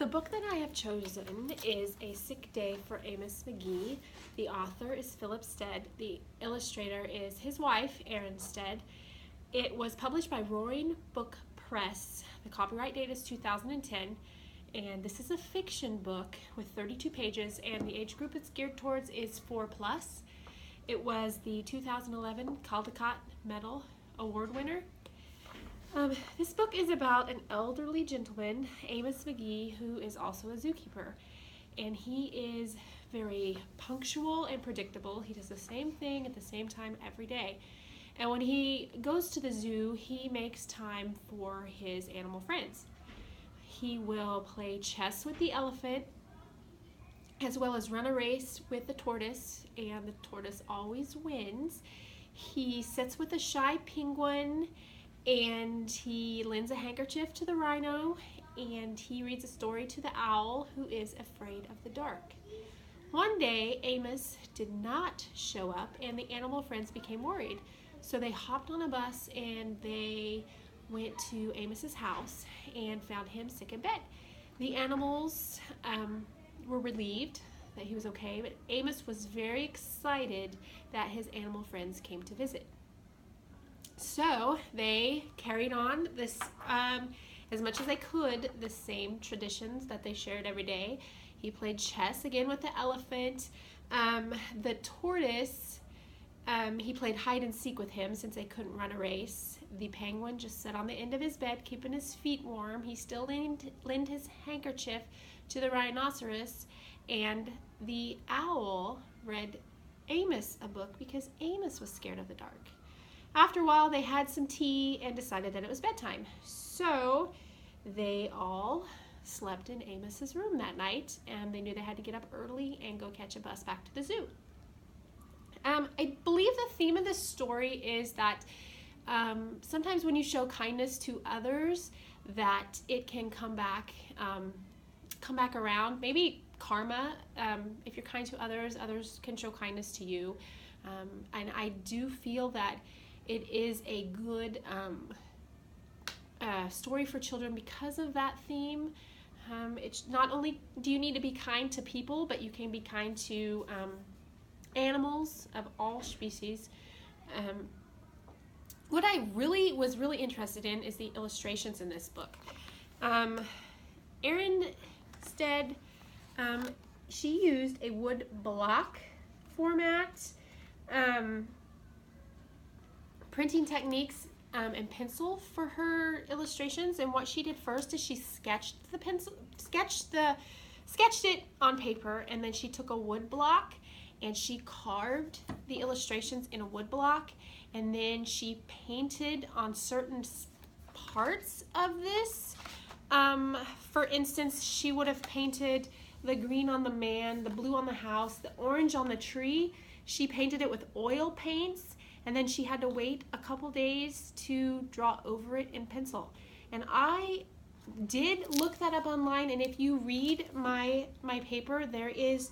book that I have chosen is A Sick Day for Amos McGee. The author is Philip Stead. The illustrator is his wife, Erin Stead. It was published by Roaring Book Press. The copyright date is 2010, and this is a fiction book with 32 pages, and the age group it's geared towards is 4+. It was the 2011 Caldecott Award winner. This book is about an elderly gentleman, Amos McGee, who is also a zookeeper. And he is very punctual and predictable. He does the same thing at the same time every day. And when he goes to the zoo, he makes time for his animal friends. He will play chess with the elephant, as well as run a race with the tortoise, and the tortoise always wins. He sits with a shy penguin, and he lends a handkerchief to the rhino, and he reads a story to the owl, who is afraid of the dark. One day, Amos did not show up, and the animal friends became worried. So they hopped on a bus, and they went to Amos's house and found him sick in bed. The animals were relieved that he was okay, but Amos was very excited that his animal friends came to visit. So they carried on this, as much as they could, the same traditions that they shared every day. He played chess again with the elephant. The tortoise, he played hide and seek with him since they couldn't run a race. The penguin just sat on the end of his bed, keeping his feet warm. He still lent his handkerchief to the rhinoceros. And the owl read Amos a book because Amos was scared of the dark. After a while, they had some tea and decided that it was bedtime. So they all slept in Amos's room that night, and they knew they had to get up early and go catch a bus back to the zoo. I believe the theme of this story is that sometimes when you show kindness to others, that it can come back around. Maybe karma. If you're kind to others, others can show kindness to you. And I do feel that it is a good story for children because of that theme. It's not only do you need to be kind to people, but you can be kind to animals of all species. What I was really interested in is the illustrations in this book. Erin Stead, she used a wood block format, printing techniques, and pencil for her illustrations. And what she did first is she sketched it on paper, and then she took a wood block and she carved the illustrations in a wood block, and then she painted on certain parts of this. For instance, she would have painted the green on the man, the blue on the house, the orange on the tree. She painted it with oil paints, and then she had to wait a couple days to draw over it in pencil. And I did look that up online, and if you read my paper, there is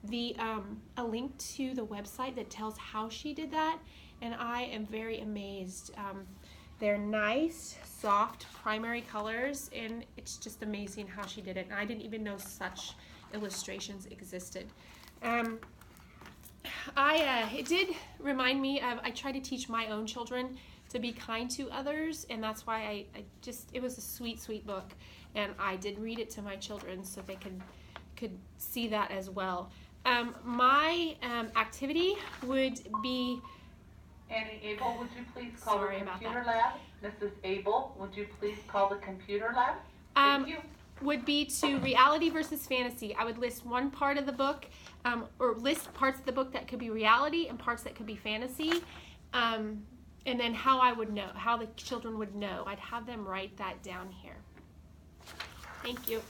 a link to the website that tells how she did that, and I am very amazed. They're nice, soft primary colors, and it's just amazing how she did it. And I didn't even know such illustrations existed. It did remind me of, I try to teach my own children to be kind to others, and that's why it was a sweet, sweet book, and I did read it to my children so they could see that as well. My activity would be... Annie Abel, would you please call the computer lab? Mrs. Abel, would you please call the computer lab? Thank you. Would be to reality versus fantasy. I would list one part of the book, or list parts of the book that could be reality and parts that could be fantasy, and then how I would know, how the children would know. I'd have them write that down here. Thank you.